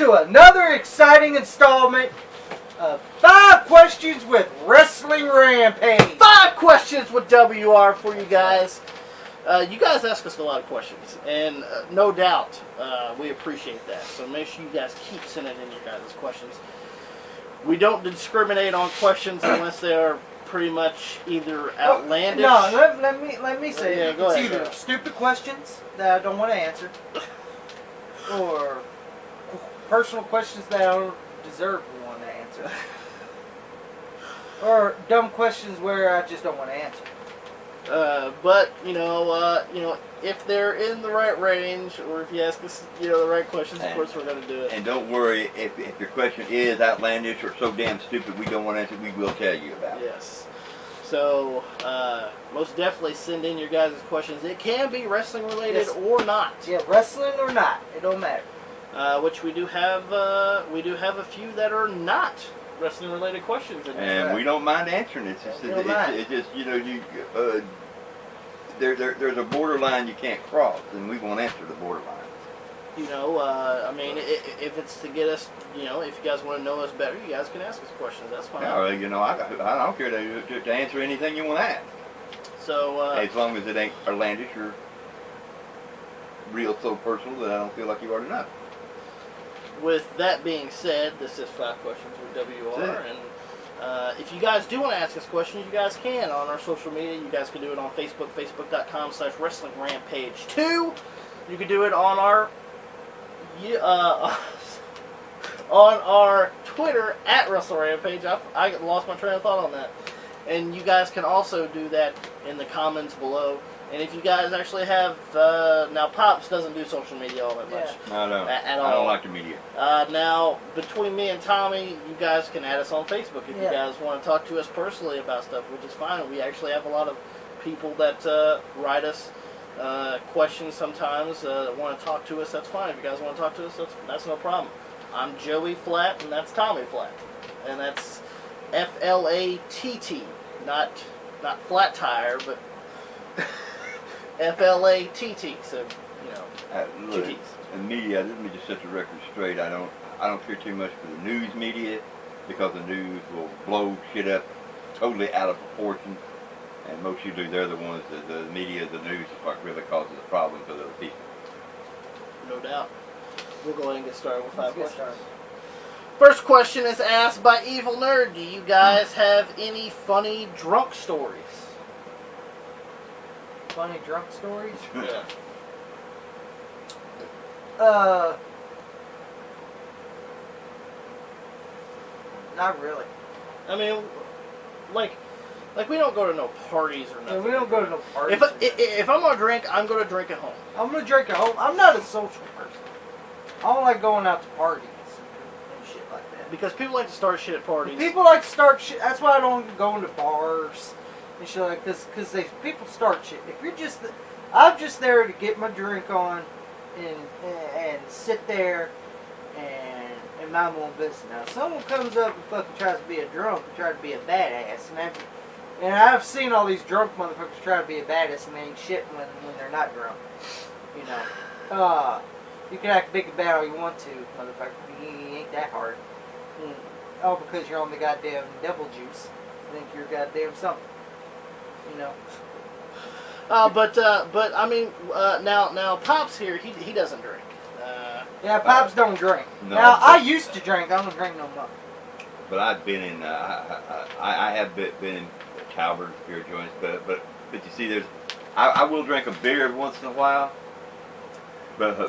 to another exciting installment of 5 Questions with Wrestling Rampage. 5 questions with WR for you guys. You guys ask us a lot of questions, and no doubt we appreciate that. So make sure you guys keep sending in your guys' questions. We don't discriminate on questions unless they are pretty much either outlandish. No, let me say it. It's either stupid questions that I don't want to answer, or personal questions that I don't deserve to want to answer, or dumb questions where I just don't want to answer. But you know, if they're in the right range, or if you ask us, the right questions, of course we're going to do it. And don't worry, if your question is outlandish or so damn stupid we don't want to answer, we will tell you about it. Yes. So most definitely send in your guys' questions. It can be wrestling related or not. Yeah, wrestling or not, it don't matter. Which we do have a few that are not wrestling related questions in there. And we don't mind answering it. It's just there's a borderline you can't cross, and we won't answer the borderline. I mean, if it's to get us, if you guys want to know us better, you guys can ask us questions. That's fine. Yeah, I don't care to answer anything you want to ask. So as long as it ain't outlandish or real so personal that I don't feel like you already know. With that being said, this is 5 Questions with WR, and if you guys do want to ask us questions, you guys can on our social media. You guys can do it on Facebook, facebook.com/WrestlingRampage2. You can do it on our Twitter @WrestleRampage. I lost my train of thought on that. And you guys can also do that in the comments below. And if you guys actually have, now Pops doesn't do social media all that much. No, I don't. At all. I don't like the media. Now, between me and Tommy, you guys can add us on Facebook if you guys want to talk to us personally about stuff, which is fine. We actually have a lot of people that write us questions sometimes that want to talk to us. That's fine. If you guys want to talk to us, that's no problem. I'm Joey Flat, and that's Tommy Flat. And that's FLATT. Not flat tire, but... FLATT, so Look, in media, let me just set the record straight. I don't care too much for the news media, because the news will blow shit up totally out of proportion, and most usually they're the ones that the media, the news, is what really causes the problems for other people. No doubt. We'll go ahead and get started with 5 questions. First question is asked by Evil Nerd. Do you guys have any funny drunk stories? Funny drunk stories? Yeah. Not really. I mean, like we don't go to no parties or nothing. Yeah, we don't go to no parties. If I'm gonna drink, I'm gonna drink at home. I'm gonna drink at home. I'm not a social person. I don't like going out to parties and shit like that. Because people like to start shit at parties. People like to start shit. That's why I don't go into bars and shit like this. Because people start shit. If you're just, I'm just there to get my drink on and sit there and mind my own business. Now, if someone comes up and fucking tries to be a drunk and tries to be a badass, and I've seen all these drunk motherfuckers try to be a badass and they ain't shit when they're not drunk. You can act big and bad all you want to, motherfucker. You ain't that hard. All because you're on the goddamn devil juice. I think you're goddamn something. But I mean, now Pops here, he doesn't drink. Yeah, Pops don't drink. No, now I used to drink. I don't drink no more. But I've been in, I have been in Calvert beer joints, but you see, I will drink a beer every once in a while, but I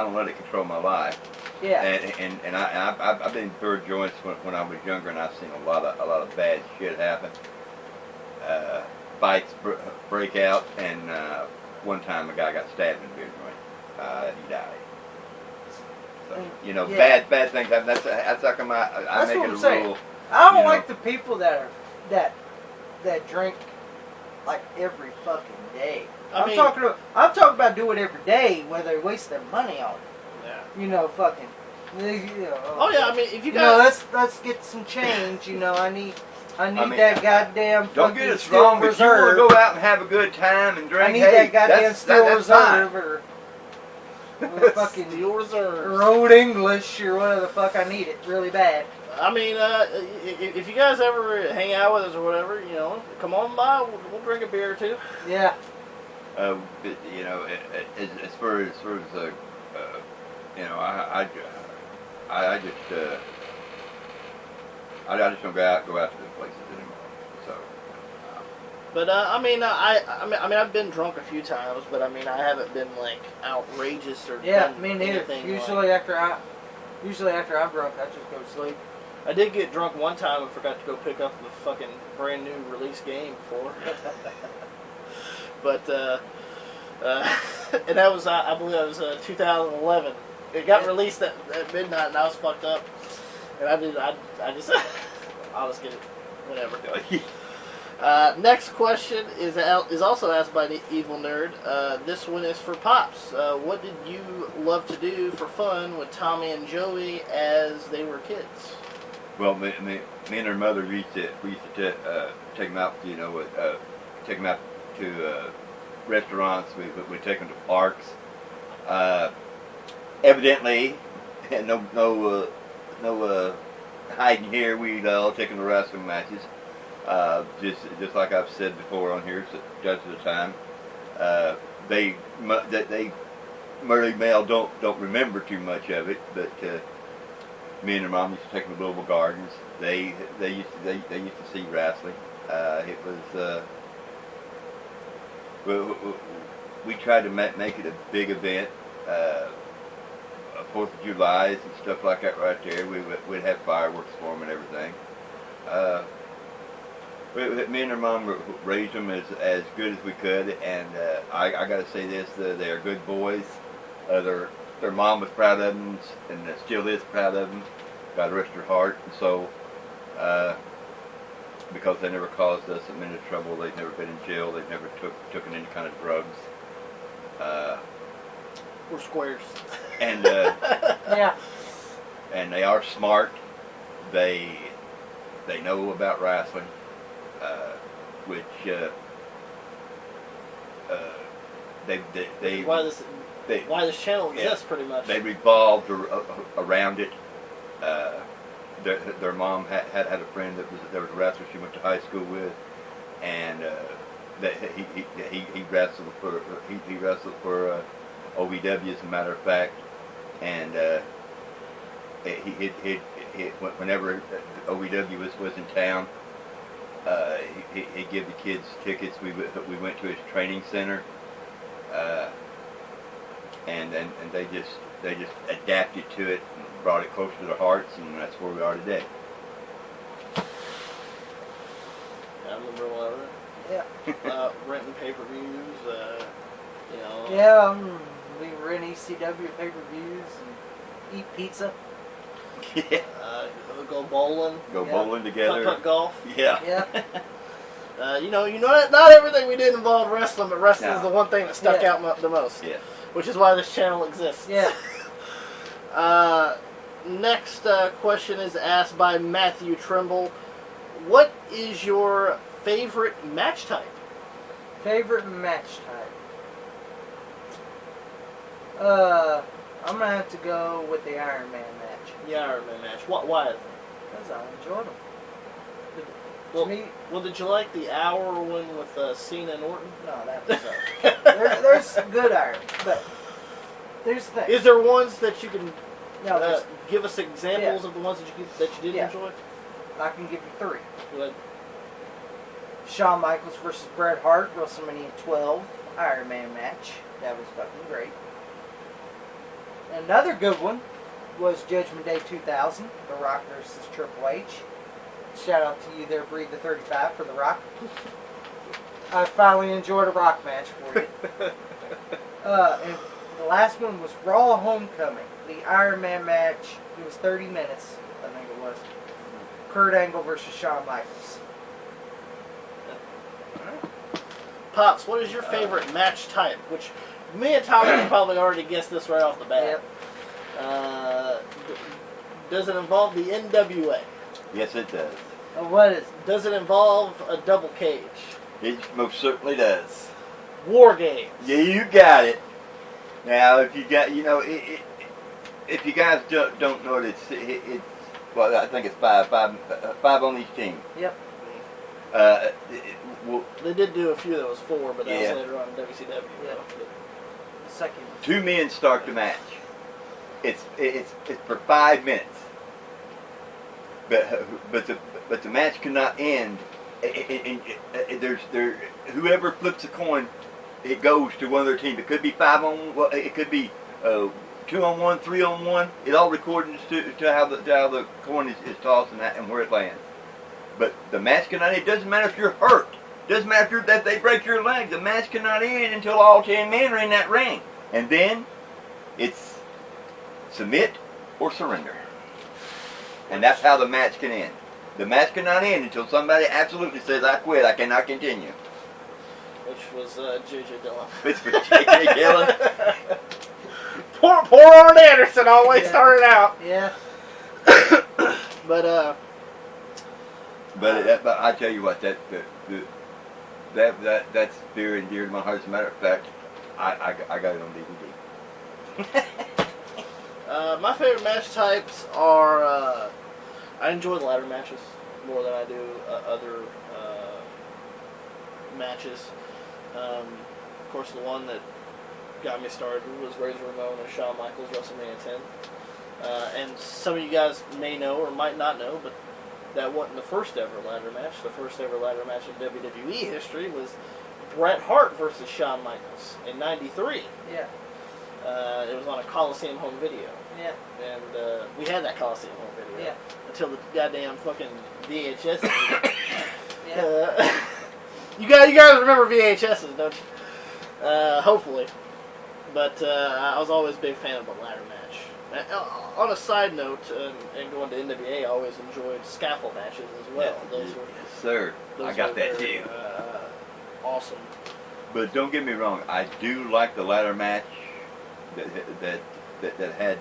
don't let it control my life. Yeah. And I've been in beer joints when I was younger, and I've seen a lot of bad shit happen. Fights break out, and one time a guy got stabbed in a beer joint. He died. So, bad things happen. That's how come I make it a rule. I don't like the people that drink like every fucking day. I'm talking about doing it every day, where they waste their money on it. Yeah. Fucking. Oh yeah, I mean, if you guys, let's get some change. I need that goddamn don't get us wrong, but you want to go out and have a good time and drink. I need that goddamn Steel Reserve. fucking Steel Reserves. Road English or whatever the fuck. I need it really bad. I mean, if you guys ever hang out with us or whatever, come on by. We'll drink a beer or two. Yeah. But, as far as I just don't go out to the places anymore. So. But I mean, I've been drunk a few times, but I mean, I haven't been like outrageous or done me neither. Usually after I'm drunk, I just go to sleep. I did get drunk one time and forgot to go pick up the fucking brand new release game for. But and that was I believe that was 2011. It got released at midnight, and I was fucked up. And I just I'll just get it, whatever. Next question is also asked by the Evil Nerd. This one is for Pops. What did you love to do for fun with Tommy and Joey as they were kids? Well, me and her mother we used to take them out, take them out to restaurants. We take them to parks. Evidently, no hiding here. We'd all take them to wrestling matches. Just like I've said before on here, judge of the time. They Murray Male don't remember too much of it, but me and her mom used to take them to Louisville Gardens. They used to see wrestling. It was we tried to make it a big event. 4th of July's and stuff like that right there. We'd have fireworks for them and everything. Me and her mom raised them as good as we could, and I got to say this: they are good boys. Their mom was proud of them, and still is proud of them. God rest her heart. And so, because they never caused us a minute of trouble, they've never been in jail, they've never taken any kind of drugs. We're squares. And yeah. And they are smart. They know about wrestling, which why this channel exists, pretty much. They revolved around it. Their mom had a friend that was a wrestler she went to high school with, and he wrestled for OVW, as a matter of fact, and whenever OVW was in town, he'd give the kids tickets. We went to his training center, and they just adapted to it and brought it closer to their hearts, and that's where we are today. I remember a lot of that. Yeah. Renting pay-per-views, Yeah, we rent ECW pay-per-views and eat pizza. Yeah. Go bowling. Bowling together. Putt golf. Yeah. Yeah. Not everything we did involved wrestling, but wrestling is the one thing that stuck out the most. Yeah. Which is why this channel exists. Yeah. Next question is asked by Matthew Trimble. What is your favorite match type? Favorite match type? I'm gonna have to go with the Iron Man match. The Iron Man match. Why? Because I enjoyed them. Well, did you like the hour one with Cena and Orton? No, that was there's good Iron, but there's the thing. Is there ones that you can give us examples of the ones that you did enjoy? I can give you 3. Go ahead. Shawn Michaels versus Bret Hart, WrestleMania 12, Iron Man match. That was fucking great. Another good one was Judgment Day 2000, The Rock versus Triple H. Shout out to you there, Breed the 35, for The Rock. I finally enjoyed a Rock match for you. And the last one was Raw Homecoming, the Iron Man match. It was 30 minutes, I think it was. Kurt Angle versus Shawn Michaels. Pops, what is your favorite match type? Which me and Tommy probably already guessed this right off the bat. Yep. Does it involve the NWA? Yes, it does. What is it? Does it involve a double cage? It most certainly does. War games. Yeah, you got it. Now, if you got, if you guys don't know it, it's well, I think it's five on each team. Yep. They did do a few that was 4, but that Yeah. was later on in WCW. Yeah. The second. 2 men start the match. It's for 5 minutes. But the match cannot end. Whoever flips a coin, it goes to one of their team. It could be 5 on. Well, it could be 2 on 1, 3 on 1. It all records to how the coin is tossed and where it lands. But the match cannot end. It doesn't matter if you're hurt. It doesn't matter if they break your leg. The match cannot end until all 10 men are in that ring. And then it's submit or surrender. And that's how the match can end. The match cannot end until somebody absolutely says, I quit, I cannot continue. Which was J.J. Dillon. Which was J.J. Dillon. Poor Arn Anderson always started out. Yeah. But I tell you what, that's near and dear to my heart. As a matter of fact, I got it on DVD. My favorite match types are, I enjoy the ladder matches more than I do other matches. Of course, the one that got me started was Razor Ramon and Shawn Michaels WrestleMania 10. And some of you guys may know or might not know, but that wasn't the first ever ladder match. The first ever ladder match in WWE history was Bret Hart versus Shawn Michaels in '93. Yeah. It was on a Coliseum home video. Yeah. And we had that Coliseum home video. Yeah. Until the goddamn fucking VHS. Yeah. You guys remember VHSs, don't you? Hopefully. But I was always a big fan of the ladder match. On a side note, and going to NWA, I always enjoyed scaffold matches as well. Yes, sir. I got that too. Awesome. But don't get me wrong, I do like the ladder match that had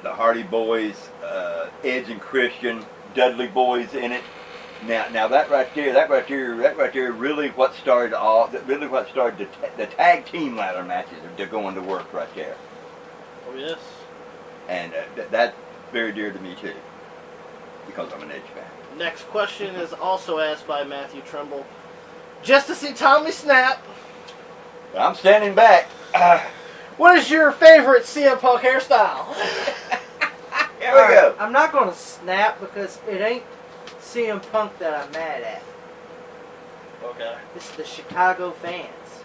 the Hardy Boys, Edge and Christian, Dudley Boys in it. Now that right there, really what started the tag team ladder matches are going to work right there. Oh yes. And that's very dear to me too, because I'm an Edge fan. Next question is also asked by Matthew Trumbull. Just to see Tommy snap. I'm standing back. What is your favorite CM Punk hairstyle? Here we go. I'm not going to snap because it ain't CM Punk that I'm mad at. Okay. It's the Chicago fans.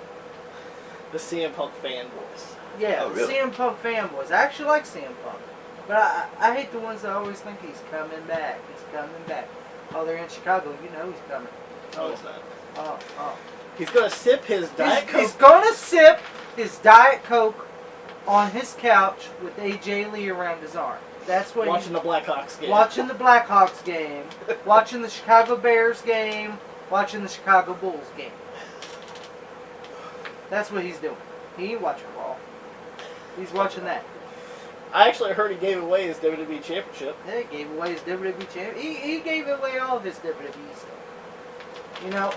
The CM Punk fanboys. Yeah, Oh, the really? CM Punk fanboys. I actually like CM Punk. But I hate the ones that always think he's coming back. He's coming back. Oh, they're in Chicago. You know he's coming. Oh, it's not. Oh. He's gonna sip his Diet Coke. He's going to sip his Diet Coke on his couch with AJ Lee around his arm. That's what watching the Blackhawks game. Watching the Blackhawks game. Watching the Chicago Bears game. Watching the Chicago Bulls game. That's what he's doing. He ain't watching Raw. He's watching that. I actually heard he gave away his WWE Championship. Yeah, he gave away his WWE champ. He gave away all of his WWE stuff. You know,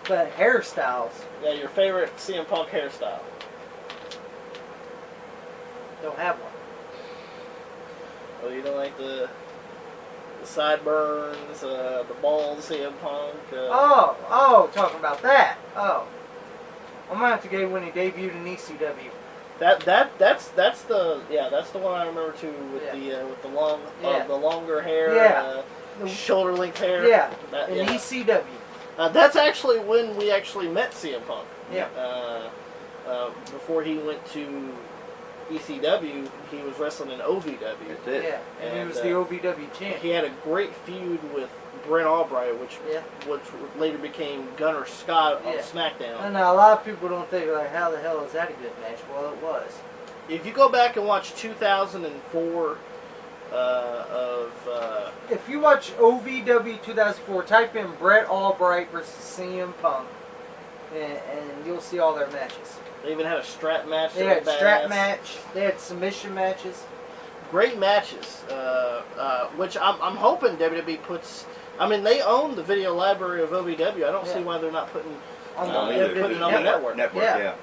but hairstyles. Yeah, your favorite CM Punk hairstyle. Don't have one. Oh, you don't like the sideburns, the bald CM Punk? Talking about that. Oh. I'm gonna have to get when he debuted in ECW. That's the one I remember too with the longer hair, shoulder length hair. Yeah, that, in ECW. That's actually when we actually met CM Punk. Yeah. Before he went to ECW, he was wrestling in OVW. That's it. Yeah, and he was the OVW champ. He had a great feud with Brent Albright, which later became Gunner Scott on SmackDown. And now a lot of people don't think, like, how the hell is that a good match? Well, it was. If you go back and watch 2004 if you watch OVW 2004, type in Brett Albright versus CM Punk, and you'll see all their matches. They even had a strap match. They had strap match. They had submission matches. great matches, which I'm hoping WWE puts. I mean, they own the video library of OVW. I don't see why they're not putting on putting it on the network. Yeah.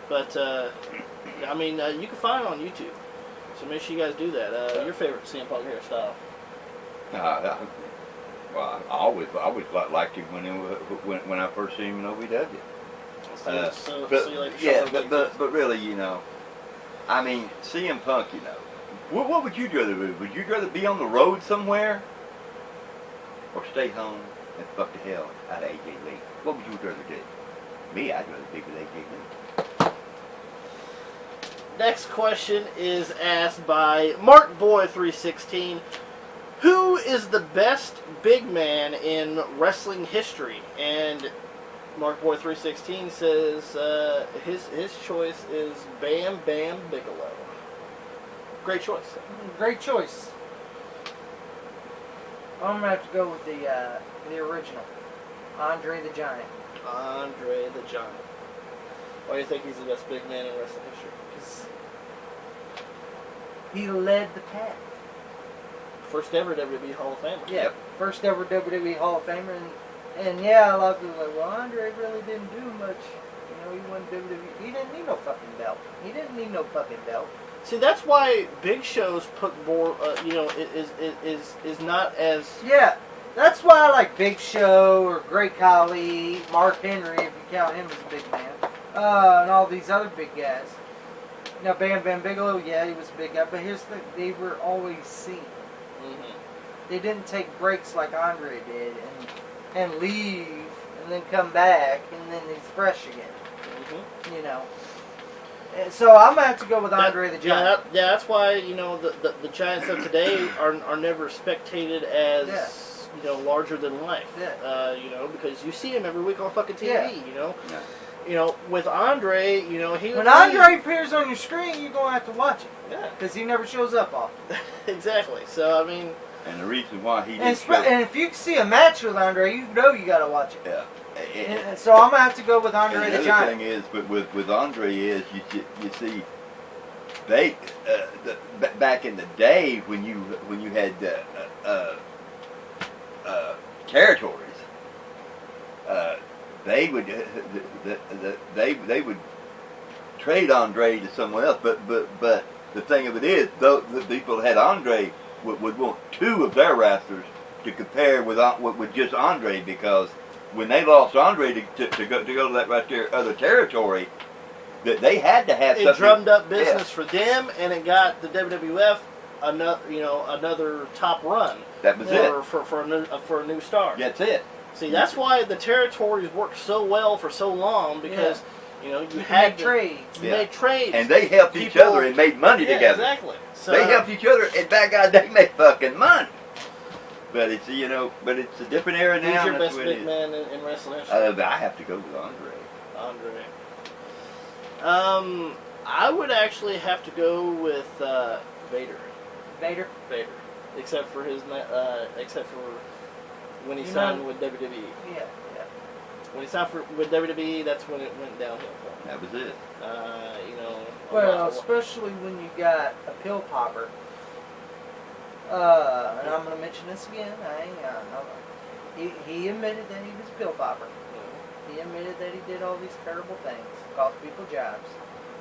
But I mean, you can find it on YouTube. So make sure you guys do that. Your favorite CM Punk hairstyle? Well, I always liked him when I first seen him in OVW. So you like but really, you know, I mean, CM Punk, you know, what would you rather do? Would you rather be on the road somewhere, or stay home and fuck the hell out of AJ Lee? What would you rather do? Me, I'd rather be with AJ Lee. Next question is asked by MarkBoy316. Who is the best big man in wrestling history? And MarkBoy316 says his choice is Bam Bam Bigelow. Great choice. Great choice. I'm gonna have to go with the original, Andre the Giant. Andre the Giant. Why do you think he's the best big man in wrestling history? Because he led the path. First ever WWE Hall of Famer. Yeah, first ever WWE Hall of Famer, and yeah, a lot of people are like, well, Andre really didn't do much. You know, he won WWE. He didn't need no fucking belt. He didn't need no fucking belt. See, that's why Big Show's put more, you know, is not as... Yeah, that's why I like Big Show or Great Khali, Mark Henry, if you count him as a big man, and all these other big guys. Now, Bam Bam Bigelow, yeah, he was a big guy, but here's the thing, they were always seen. Mm-hmm. They didn't take breaks like Andre did and leave and then come back and then he's fresh again. Mm-hmm. You know. So I'm gonna have to go with Andre the Giant. Yeah, that's why, you know, the Giants of today are never spectated as you know, larger than life. Yeah. You know, because you see him every week on fucking TV. Yeah. You know. Yeah. You know, with Andre, you know, when Andre appears on your screen, you're gonna have to watch it. Yeah. Because he never shows up often. Exactly. So I mean. And the reason why he and if you see a match with Andre, you know you gotta watch it. Yeah. And so I'm gonna have to go with Andre the Giant. The other thing is, but with Andre is you see, they back in the day when you had territories, they would trade Andre to someone else. But the thing of it is, the people that had Andre would want two of their wrestlers to compare with just Andre, because when they lost Andre to go to that right there other territory, that they had to have something. It drummed up business for them, and it got the WWF another top run. That was it for a new star. That's it. See, that's why the territories worked so well for so long, because you know you had trades. You made trades, and they helped each other and made money together. Exactly. So, they helped each other, and by God, they made fucking money. But it's but it's a different era now. Who's your best big man in wrestling history? I have to go with Andre. I would actually have to go with Vader. Vader. Except for when he signed with WWE. Yeah. When he signed with WWE, that's when it went downhill for him. That was it. You know. Well, especially when you got a pill popper. And I'm going to mention this again. He admitted that he was a pill popper. Mm-hmm. He admitted that he did all these terrible things, cost people jobs.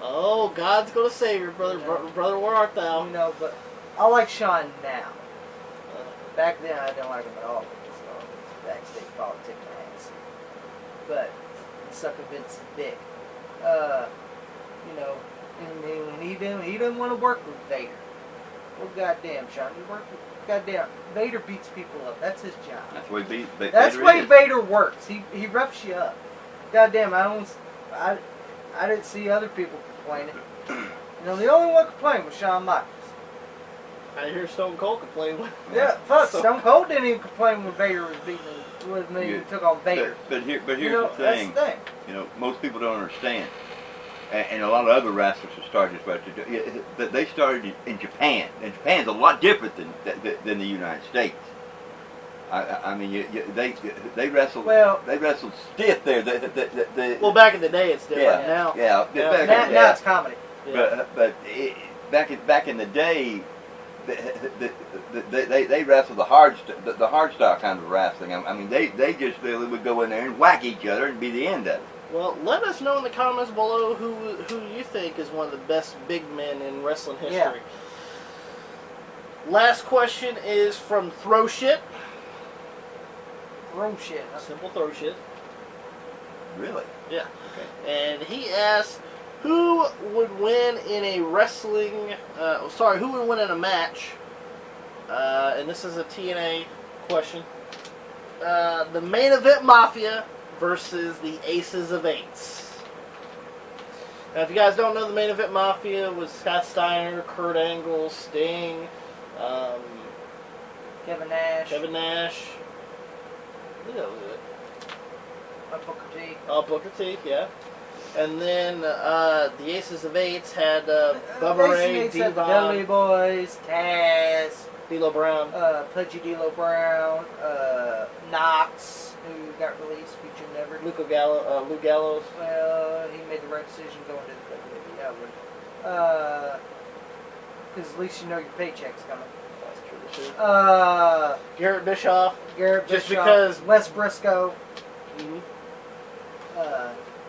Oh, God's going to save your brother. You know, brother, where art thou? You know, but I like Sean now. Back then, I didn't like him at all. So backstage politics ass. But sucker Vince's dick. You know, and he didn't want to work with Vader. Well, goddamn, Sean, you work with goddamn Vader beats people up. That's his job. That's the way Vader That's the way Vader works. He roughs you up. Goddamn, I didn't see other people complaining. You know, the only one complaining was Shawn Michaels. I hear Stone Cold complain. Yeah, fuck, Stone Cold didn't even complain when Vader was beating with me. He took on Vader. But here's the thing. That's the thing. You know, most people don't understand. And a lot of other wrestlers have started this. They started in Japan, and Japan's a lot different than the United States. I mean, they wrestled. Well, they wrestled stiff there. Well, back in the day, it's different. Now it's comedy. Yeah. But back in the day, they wrestle the hard style kind of wrestling. I mean, they just literally would go in there and whack each other and be the end of it. Well, let us know in the comments below who you think is one of the best big men in wrestling history. Yeah. Last question is from Throw Shit. Throw Shit. Simple Throw Shit. Really? Yeah. Okay. And he asked, who would win in a wrestling... who would win in a match? And this is a TNA question. The Main Event Mafia versus the Aces of Eights. Now, if you guys don't know, the Main Event Mafia was Scott Steiner, Kurt Angle, Sting, Kevin Nash. I think that was it. Booker T. Booker T, yeah. And then the Aces of Eights had Bubba Ray, Devon, Dudley Boys, Taz, D'Lo Brown, Pudgy D'Lo Brown, Knox, who got released, Future Never. Luke Gallows. Well, he made the right decision going to the WWE. I would. Because at least you know your paycheck's coming. That's true. Garrett Bischoff. Just because Wes Briscoe. Mm-hmm.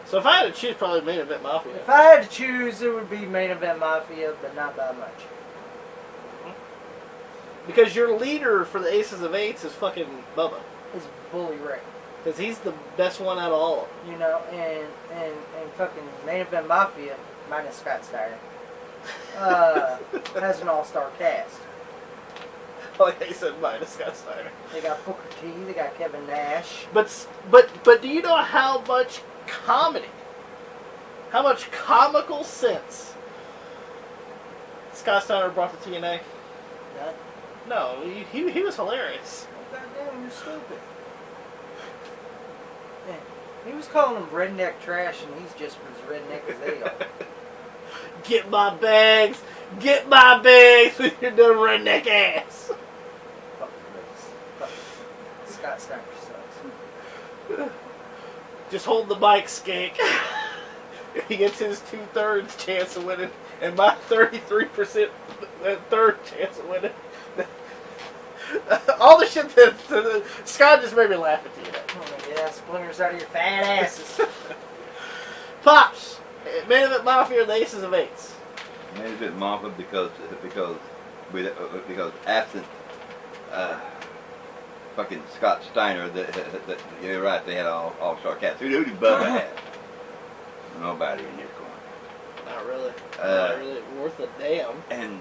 So if I had to choose, probably Main Event Mafia. If I had to choose, it would be Main Event Mafia, but not by much. Because your leader for the Aces of Eights is fucking Bubba. It's Bully Ray. Because he's the best one out of all of them. You know, and fucking Main Event Mafia, minus Scott Steiner, has an all-star cast. Oh, yeah, he said minus Scott Steiner. They got Booker T, they got Kevin Nash. But do you know how much comedy, how much comical sense Scott Steiner brought to TNA? None. No, he was hilarious. Oh, goddamn, you're stupid. Yeah. He was calling them redneck trash, and he's just as redneck as they are. Get my bags with your dumb redneck ass. Scott Steiner sucks. Just hold the mic, skank. He gets his 2/3 chance of winning, and my 33% third chance of winning. All the shit that Scott just made me laugh at you. Oh, yeah, splinters out of your fat asses. Pops, Main Event Mafia or the Aces of Eights? Main Event Mafia because absent fucking Scott Steiner, you're right, they had all-star cast. Who did Bubba have? Nobody in your corner. Not really. Not really worth a damn. And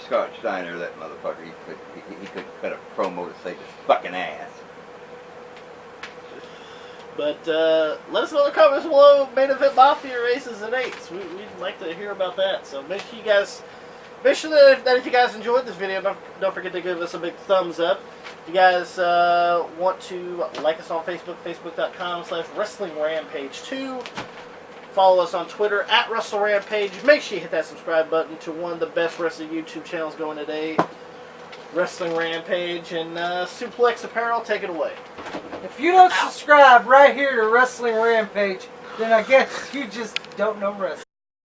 Scott Steiner, that motherfucker, he could cut a promo to save his fucking ass. But let us know in the comments below, Main Event Mafia or Aces and Eights. We'd like to hear about that. So make sure that if you guys enjoyed this video, don't forget to give us a big thumbs up. If you guys want to like us on Facebook, facebook.com/WrestlingRampage2. Follow us on Twitter @WrestleRampage. Make sure you hit that subscribe button to one of the best wrestling YouTube channels going today, Wrestling Rampage. And Suplex Apparel, take it away. If you don't subscribe right here to Wrestling Rampage, then I guess you just don't know wrestling.